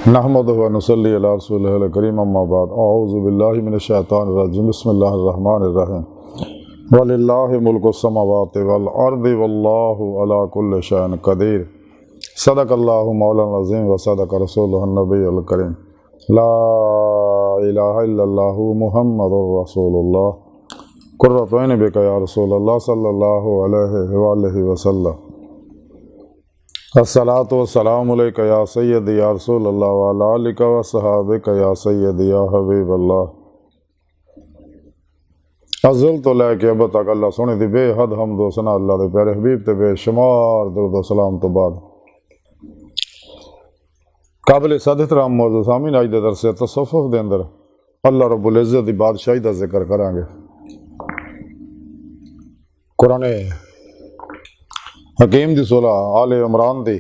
नहमदुहु व नुसल्ली अला रसूलिहिल करीम अम्मा बाद अऊज़ु बिल्लाहि मिनश शैतानिर रजीम बिस्मिल्लाहिर रहमानिर रहीम वलिल्लाहि मुल्कुस समावाति वल अर्दि वल्लाहु अला कुल्लि शैइन क़दीर सदक़ल्लाहु मौलाना अज़ीम व सदक़ रसूलुहुन नबियुल करीम ला इलाहा इल्लल्लाहु मुहम्मदुर रसूलुल्लाह कुर्रतु ऐनि बिका या रसूलल्लाह सल्लल्लाहु अलैहि वसल्लम अस्सलातु वस्सलामु अलैका या सय्यदी या रसूलल्लाह व अला आलिका व सहाबिका या सय्यदी या हबीबल्लाह। अज़ल तो लैके अब तक अल्लाह सोने दी बेहद हम्द व सना अल्लाह दे प्यारे हबीब ते बेशुमार दुरूद व सलाम तो बाद काबिल सद एहतराम मौजूद सामीन अज दे दरसे तसव्वुफ दे अंदर अल्लाह रब्बुल इज़्ज़त दी बादशाही दा जिक्र करांगे। कुरान हकीम दी सूरह आले इमरान दी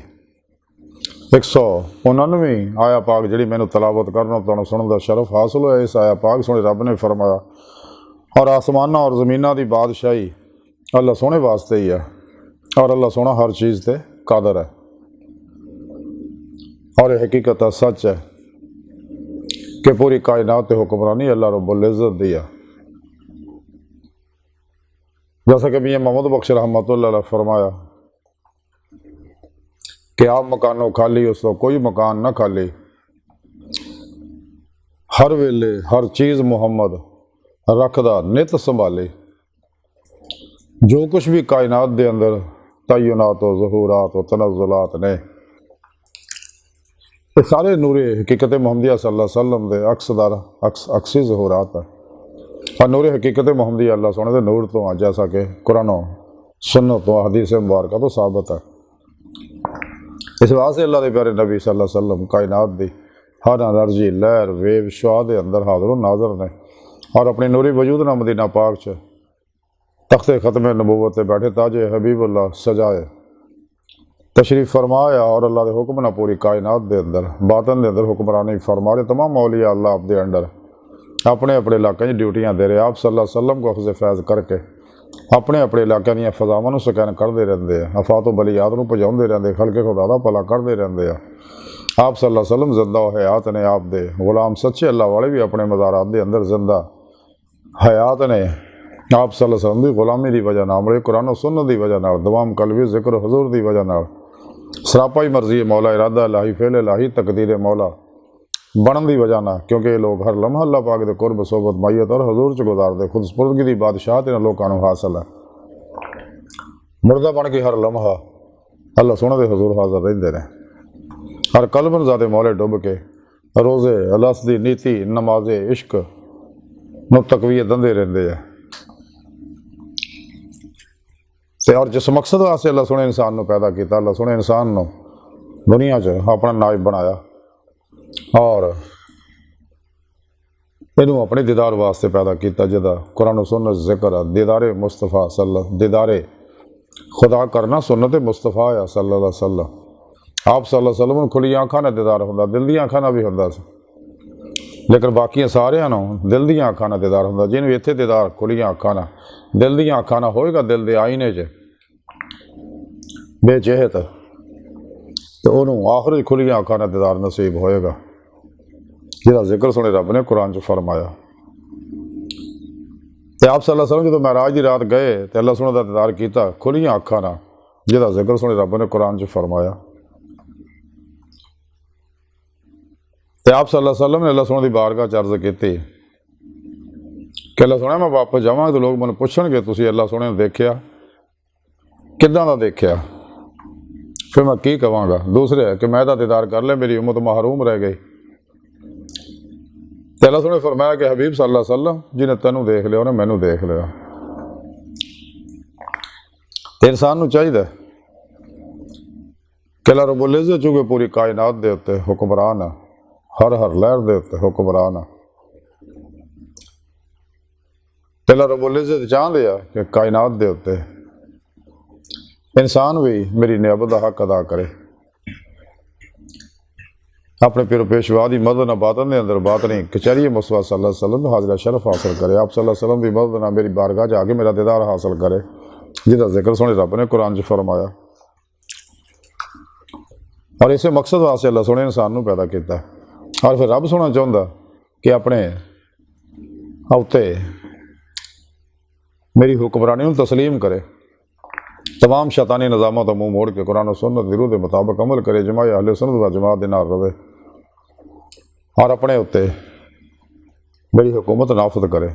199 आया पाक जी मैंने तलावत करना तुहानू सुनने का शरफ हासिल होया। इस आया पाक सोने रब ने फरमाया और आसमाना और ज़मीना की बादशाही अल्लाह सोने वास्ते ही है और अल्लाह सोना हर चीज़ ते कादर है और यह हकीकत सच है कि पूरी कायनात ते हुक्मरानी अल्लाह रब्बुल इज़्ज़त दी है। जैसा कि मियां मोहम्मद बख्श रहमतुल्लाह अलैह फरमाया कि आप मकानों खाली उस तो कोई मकान ना खाली, हर वेले हर चीज़ मुहम्मद रखदा नित संभाले। जो कुछ भी कायनात दे अंदर तय्युनात व ज़हूरात व तनज़्ज़ुलात ने ये सारे नूरे हकीकत मुहम्मदिया सल्लल्लाहु अलैहि वसल्लम दे अक्सी ज़हूरात है और नूरे हकीकत मुहम्मदिया अल्लाह सोने दे नूर तो आ, जैसा कि कुरान सुन्नत व हदीस मुबारक तो साबित है। इस वास्ते अल्लाह के प्यारे नबी सल्लल्लाहु अलैहि वसल्लम कायनात दी हर एनर्जी लहर वेव शुआ के अंदर हाज़िर नाज़र ने और अपनी नूरी वजूद ना मदीना पाक च तख्ते ख़त्म नबूवत बैठे ताजे हबीबुल्लाह सजाए तशरीफ़ फरमाया और अल्लाह के हुक्म ना पूरी कायनात के अंदर बातन के अंदर हुक्मरानी फरमा रहे। तमाम मौलिया अल्लाह आपके अंडर अपने अपने इलाकों ड्यूटियाँ दे रहे। आप सल्लल्लाहु अलैहि वसल्लम को अखज़ फैज़ करके अपने अपने इलाकों दी फजावां स्कैन करते रहते हैं, अफातो बलियात को पहुँचाते रहते, खलके खुदा दा भला करते रहते हैं। आप सल्लल्लाहु अलैहि वसल्लम जिंदा हयात ने, आप दे गुलाम सच्चे अल्लाह वाले भी अपने मज़ारात के अंदर जिंदा हयात ने। आप सल्लल्लाहु अलैहि वसल्लम की गुलामी की वजह नाल अमले कुरान और सुन्नत की वजह नाल दवाम कलवी जिक्र हुजूर की वजह नाल सरापा ही मर्जी मौला इरादा इलाही फेल इलाही तकदीर मौला बनन की वजह ना, क्योंकि ये लोग हर लम्हा अल्लाह पाक दे कुर्ब सोबत मैयत और हजूर च गुजारते खुद सपुर्दगी की बादशाह इन्होंने लोगों को हासिल है। मुर्दा बन के हर लम्हा अल्लाह सोने दे हजूर हाजिर रहते हैं। हर कलबन ज़ादे मौले डुब के रोज़े अलस दी नीति नमाजे इश्क न तकवीत दंदे रहते हैं। और जिस मकसद वास्ते अल्लाह सोने इंसान को पैदा किया, अल्लाह सोने इंसान को दुनिया च अपना नायब बनाया और इनू अपने दीदार वास्ते पैदा किया जिदा कुरान सुन्नत जिक्र है। दीदारे मुस्तफ़ा दीदारे खुदा करना सुन्नत मुस्तफ़ा आ सल्लल्लाहु अलैहि वसल्लम। आप सल्लल्लाहु अलैहि वसल्लम खुलियां अखां नाल दीदार होंदा, दिल दी अखां नाल भी होंदा सी, लेकिन बाकी सारियां नूं दिल दी अखां नाल दीदार होंदा। जिन्हों इत्थे दीदार खुलियां अखां नाल दिल दी अखां नाल होएगा, दिल दे आईने च बेचेहत तो उन्होंने आखिर खुलियां अखां नाल दीदार नसीब होएगा, जिहदा जिक्र सुने रब ने कुरान च फरमाया। तो आप सल्लल्लाहु अलैहि वसल्लम जो महराज की रात गए तो अल्लाह सोने का दीदार किया खुलियां अखां नाल, जिहदा जिक्र सुने रब ने कुरान च फरमाया। तो आप सल्लल्लाहु अलैहि वसल्लम ने अल्लाह सोने की बारगाह च अर्ज़ की कि अल्लाह सोने मैं वापस जावांगा तो लोग मैंने पुछणगे तुसीं अल्लाह सोने ने देखिया किदां दा देखिया, फिर मैं की कहांगा। दूसरे है कि मैं तो दीदार कर लिया, मेरी उम्मत महरूम रह गई। तो अल्लाह सोने फरमाया कि हबीब सल्लल्लाहु अलैहि वसल्लम जिन्हें तेनू देख लिया उन्हें मैनू देख लिया। तो इंसान को चाहिए कि अल्लाह रब्बुल इज़्ज़त चूंकि पूरी कायनात के उत्ते हुक्मरान है, हर हर लहर के उत्ते हुक्मरान है, तो अल्लाह रब्बुल इज़्ज़त चाहते हैं कि कायनात के उत्ते इंसान भी मेरी नियाबत का हक अदा करे। अपने पिरो पेशवा की मदद न बातन के अंदर बात नहीं कचहरी मुस्तफा सल्लल्लाहु अलैहि वसल्लम हाजिर शरफ हासिल करे। आप सल्लल्लाहु अलैहि वसल्लम की मदद न मेरी बारगाह जाके मेरा दीदार हासिल करे, जिसका जिक्र सोने रब ने कुरान च फरमाया। और इस मकसद वास्ते अल्लाह सोने इंसान को पैदा किया। और फिर रब सोना चाहता कि अपने उत्ते मेरी हुक्मरानी को तस्लीम करे, तमाम शैतानी निज़ामों तो मुँह मोड़ के कुरान और सुन्नत दी रूह के मुताबिक अमल करे, जमात अहले सुन्नत व जमात दे नाल रवे और अपने उत्ते मेरी हुकूमत नाफद करे।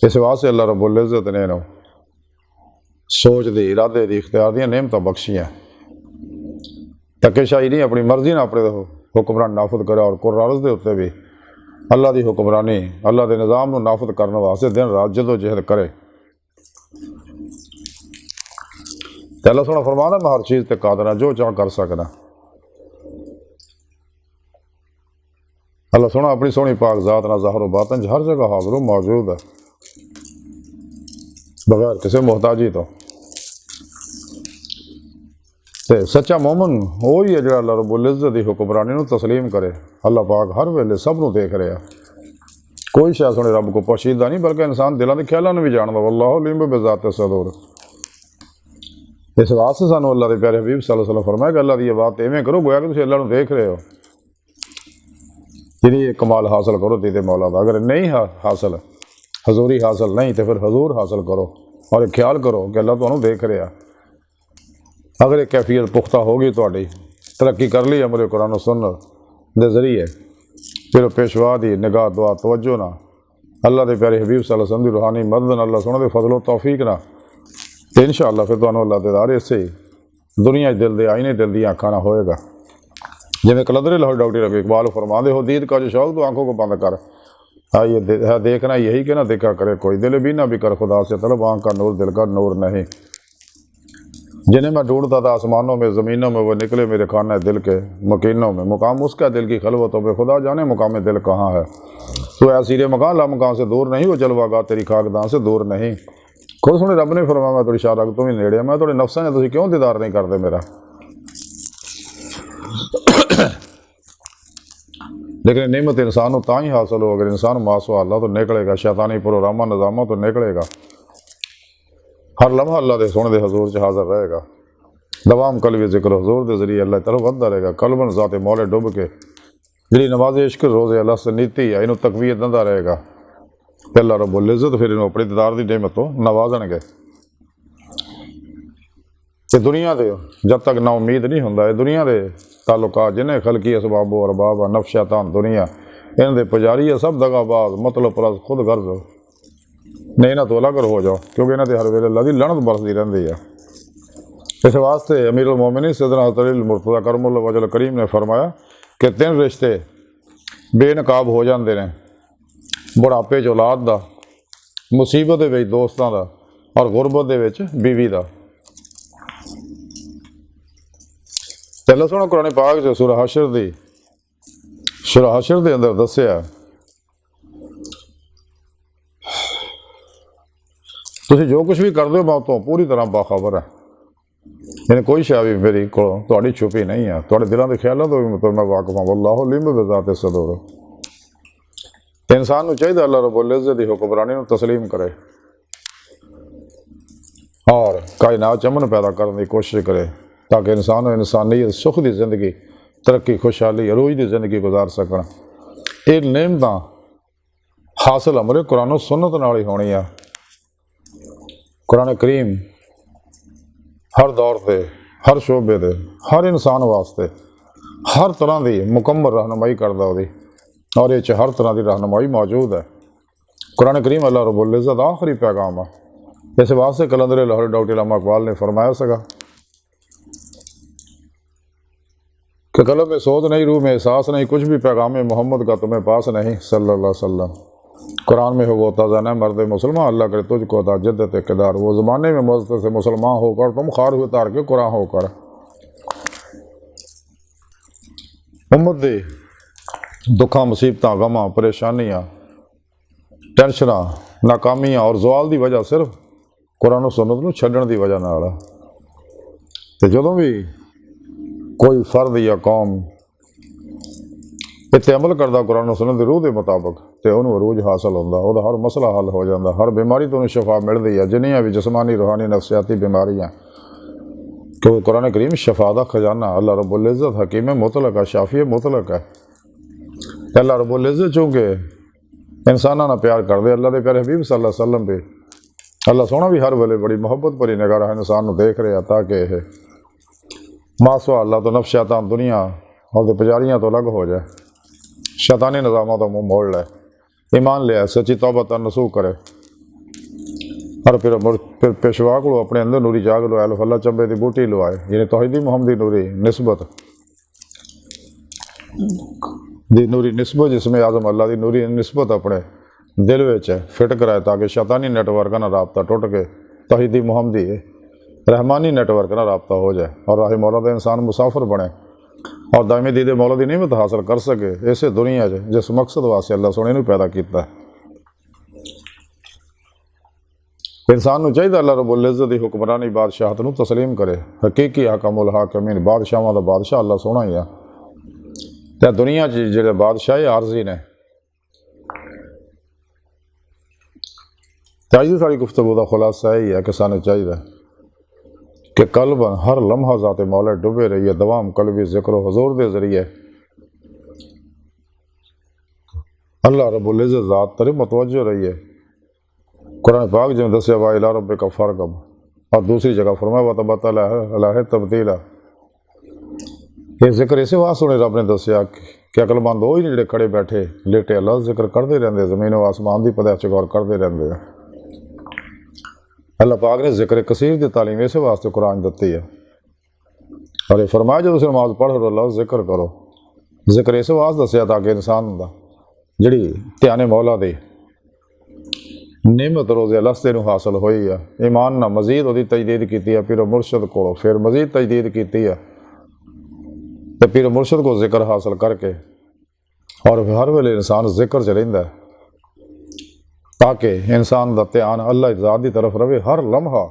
इस वास्ते अल्लाह रब्बुल इज़्ज़त ने इन्हूं सोच दी, इरादे दी, इख्तियार दी नेमत बख्शियाँ। धक्केशाही नहीं, अपनी मर्जी ना अपने हुक्मरान नाफद करे। और कुरान के उत्ते भी अल्लाह की हुक्मरानी, अल्लाह के निज़ाम को नाफद करने वास्ते दिन रात जदोजहद करे। तो अल्लाह सोना फरमाना मैं हर चीज़ ते कादिर हां, जो चाह कर सकना। अल्लाह सोना अपनी सोहनी पाक ज़ात नाल ज़ाहिर व बातिन हर जगह हाज़िर मौजूद है, बगैर किसी मोहताजी तो। सच्चा मोमन वही है जो अल्लाह रब्बुल इज़्ज़त की हुक्मरानी को तस्लीम करे। अल्लाह पाक हर वेले सब नूं देख रहा, कोई शायद सुने रब को पोशीदा नहीं, बल्कि इंसान दिलों के ख्यालों भी जानता। वल्लाहु अलीम बिज़ाति सदूर। इस वास्ते सानू अल्लाह के प्यारे हबीब सल्लल्लाहु अलैहि वसल्लम फरमाया कि अल्लाह की बात इवें करो गोया कि तुसीं अल्लाह नूं देख रहे हो। यदि ये कमाल हासिल करो दीदे मौला का, अगर नहीं हासिल हजूरी हासिल नहीं तो फिर हजूर हासिल करो और ख्याल करो कि अल्लाह तुहानूं देख रहा। अगर एक कैफियत पुख्ता होगी, तुहाडी तरक्की कर ली अमल कुरान सुन्नत के जरिए, फिर पेशवा की निगाह दुआ तवज्जो ना अल्लाह के प्यारे हबीब सल्लल्लाहु अलैहि वसल्लम की रूहानी मदद अल्लाह सोहणे दे फजलो तौफीक ना, तो इंशाअल्लाह फिर तुहानूं अल्लाह दे दारे से दुनिया दिल दे आईने दिल दी आँखां ना होएगा। जिवें कलंदरे लाहौर डॉक्टर रबी इकबाल फरमाते हो, दीद का जो शौक तो आंखों को बंद कर, ये है देखना यही कि ना देखा करे कोई, दिल भी ना भी कर खुदा से तलब, आँख का नूर दिल का नूर नहीं। जिन्हें मैं ढूंढता था आसमानों में ज़मीनों में, वो निकले मेरे खाना दिल के मकीनों में। मुकाम उसका दिल की खलवतों में, खुदा जाने मुकाम दिल कहाँ है। तो ऐसीरे मकान ला मकान से दूर नहीं, वो जलवागा तेरी खाकदां से दूर नहीं। खुद सुने रब ने फरमाया मैं थोड़ी शाह तू भी नेड़े, मैं थोड़े नफ्सा ने तुम क्यों दीदार नहीं करते मेरा। लेकिन नेमत इंसान ता ही हासिल हो, अगर इंसान मासवा अल्लाह तो निकलेगा, शैतानी प्रोग्रामा निज़ामों तो निकलेगा, हर लम्हा अल्लाह के सोने के हजूर च हाजिर रहेगा। दवाम कलवी जिक्र हजूर के जरिए अल्लाह तरफ बढ़ता रहेगा। कलबन ज़ाते मौले डुब के जी नमाज इश्क रोज़े अल्लाह से नीति है, इन्हों तकवीत दिंदा रहेगा। तो अल्लाह रब्बुल इज़्ज़त फिर इन्हों अपनी दीदार की नेमत तो नवाजणगे। ये दुनिया के जब तक ना उम्मीद नहीं होंदा, ये दुनिया के ताल्लुकात जिन्हें खलकी असबाबो अरबाब नफ शैतान दुनिया इन्हों के पुजारी है, सब दगाबाज मतलब परस खुद गर्ज नहीं, इन्हों तो अलग हो जाओ, क्योंकि इन्हों हर वेले अल्लाह की लणत बरसती रहती है। इस वास्ते अमीरुल मोमिनीन सैयदना हज़रत अली मुर्तज़ा करमुल्लाह वजह करीम ने फरमाया कि 3 रिश्ते बेनकाब हो जाते हैं, बुढ़ापे च औलाद का, मुसीबत दे विच दोस्तां दा और गुरबत दे विच बीवी का। अल्लाह सोहना कुरान पाक च सूरह हशर दे अंदर दस्सिया तुसीं जो कुछ भी करदे हो मैं तो पूरी तरह बाखबर है, यानी कोई शय भी मेरी को तुहाडी छुपी नहीं है, तुहाडे दिलों के ख्यालों तो भी मैं वाकिफ हाँ। वल्लाहु अलीम बिज़ाति सदूर। तो इंसान को चाहिए अल्लाह रब्बुल इज़्ज़त की हुक्मरानी को तस्लीम करे और कायनात च अमन पैदा करने की कोशिश करे, ताकि इंसान और इंसानियत सुख की जिंदगी, तरक्की, खुशहाली, अरूज की जिंदगी गुजार सकन। ये नेमत हासिल अमरे कुरान सुन्नत नाल ही होनी है। कुरान करीम हर दौर से, हर शोबे से, हर इंसान वास्ते हर तरह की मुकम्मल रहनुमाई करता होगी, और ये हर तरह की रहनुमाई मौजूद है। कुरान करीम अल्लाह रब्बुल इज़्ज़त आखिरी पैगाम है। इस वास्ते कलंदर लाहौर डॉक्टर अल्लामा इकबाल ने फरमाया सका कि कलम में सोच नहीं, रूह में एहसास नहीं, कुछ भी पैगाम मोहम्मद का तुम्हें पास नहीं सल्लल्लाहु अलैहि वसल्लम। कुरान में हो वो ताज़ाना मर्द मुसलमान, अल्लाह करे तुझको अता जद्दत इक़्तिदार। वो ज़माने में मज़द से मुसलमान होकर तुम खार हुए तार के कुरान होकर। उम्मत दे दुखा मुसीबतां गमां परेशानियां टेंशना नाकामियां और जवाल की वजह सिर्फ कुरान सुन्नत नूं छड्डण की वजह नाल। ते जदों भी कोई फर्द या कौम इत्ते अमल करता कुरान सुन्नत की रूह के मुताबिक, तो उन्होंने अरूज हासिल होंदा, उहदा हर मसला हल हो जाता, हर बीमारी तो उन्हें शफा मिलती है। जिन्नियां भी जिस्मानी रूहानी नफसियाती बीमारियां क्योंकि कुरान करीम शफा दा खजाना अल्लाह रब्बुल इज़्ज़त हकीम मुतलक है, शाफी मुतलक है। अल्लाह रब्बुल इज़्ज़त चूँकि इंसाना ना प्यार कर दे, अल्लाह के प्यारे हबीब सल्लल्लाहु अलैहि वसल्लम भी अल्लाह सोहना भी हर वेले बड़ी मुहब्बत भरी निगाह इंसान को देख रहा ताकि यह मासवा अल्लाह तो नफ्स शैतान दुनिया और पुजारियां तो अलग हो जाए, शैतानी निज़ामों तो मुँह मोड़ ले, ईमान लिया, सच्ची तौबा नसूह करे और फिर पेशवा को अपने अंदर नूरी जाग लवाए, फला चंबे की बूटी लवाए, यानी तौहीदी मुहम्मदी नूरी निस्बत दी नूरी निस्बत जिसमें आज़म अल्लाह की नूरी निस्बत अपने दिल में फिट कराए ताकि शैतानी नेटवर्क ना रबता टुट के तौहीदी मुहम्मदी रहमानी नेटवर्क ना रबता हो जाए और राह मौला का इंसान मुसाफिर बने और दायमी दीदे मौला की नियमत हासिल कर सके इस दुनिया जिस मकसद वास्ते अल्लाह सोने ने पैदा किया। इंसान को चाहिए अल्लाह रब्बुल इज़्ज़त की हुक्मरानी बादशाहत को तस्लीम करे, हकीकी हकमुल हाकिमीन बादशाहों का बादशाह अल्लाह सोना ही है। तो दुनिया जो बादशाह आरजी ने चाहिए सारी गुफ्तगू का खुलासा यही है कि सानू चाहिए कि कल्बन हर लम्हा ज़ात मौला डुबे रहिए, दवाम कल्बी जिक्र हुजूर के जरिए अल्लाह रब्बुल इज़्ज़त ज़ात तरफ मुतवज्जो रहिए। कुरान पाक जिमें दसिया वा इला रब्बिका फरगब और दूसरी जगह फरमाया व तबत्तल अलैहि तब्दीला। ये जिक्र इसे वास्ते सुने रब ने दसिया कि अकलमंद वो ही जिहड़े खड़े बैठे लेटे अल्लाह जिक्र करते रहते, जमीन व आसमान की पैदाइश गौर करते रहते हैं। अल्लाह पाक ने जिक्र कसीर की तालीम इस वास्ते कुरान दी है और ये फरमाया जो तुम नमाज पढ़ो अल्लाह जिक्र करो। जिक्र इस वास्ते दसिया ताकि इंसान का जी ध्यान मौला दी नियमत रोज़े लस्ते हासिल हुई है, ईमान ना मजीद वो तजदीद की है, पीर मुर्शद को फिर मजीद तजदीद की है तो पीर मुर्शद को जिक्र हासिल करके और हर वेले इंसान जिक्र च रहिंदा ताकि इंसान का ध्यान अल्लाह ज़ात की तरफ रहे हर लम्हा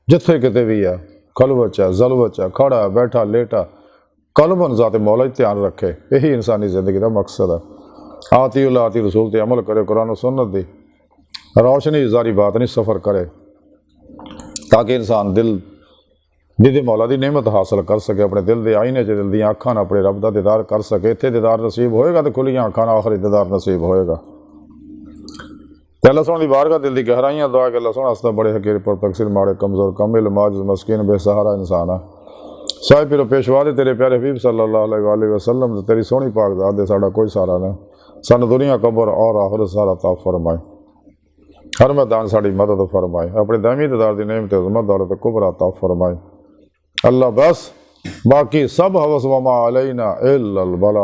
जिथे किते भी है, खलवत है जलवत है, खड़ा बैठा लेटा कलबन ज़ात मौला ध्यान रखे। यही इंसानी जिंदगी का मकसद है। आती उल्लाह आती रसूल पर अमल करे, कुरान सुन्नत दी रोशनी जारी बात नहीं सफ़र करे ताकि इंसान दिल मौला की नियमत हासिल कर सके, अपने दिल के आईने दिल दी अखां अपने रब का दीदार कर सके। इत्थे दीदार नसीब होएगा तो खुलियां अखां आखिरी दीदार नसीब होएगा। अल्लाह सोहने दी बारगाह दिल की गहराइयां दुआ कि अल्लाह सोहना हस्ता बड़े हकीर पर तकसीर माड़े कमज़ोर कमिल माजिज़ मस्कीन बेसहारा इंसान है। साहिब पिरो पेशवा दे तेरे प्यारे हबीब सल्लल्लाहु अलैहि वसल्लम तेरी सोहनी पाक ज़ात दे साडा कोई सहारा नहीं, सानू दुनिया कबर और आखिरत सारा ता फरमाए, हर मैदान साड़ी मदद फरमाए, अपने दामी दीदार की नेमत अज़मत दौलत कुबरा अता फरमाए। अल्लाह बस बाकी सब हवस वमा अलैना इल्लल बला।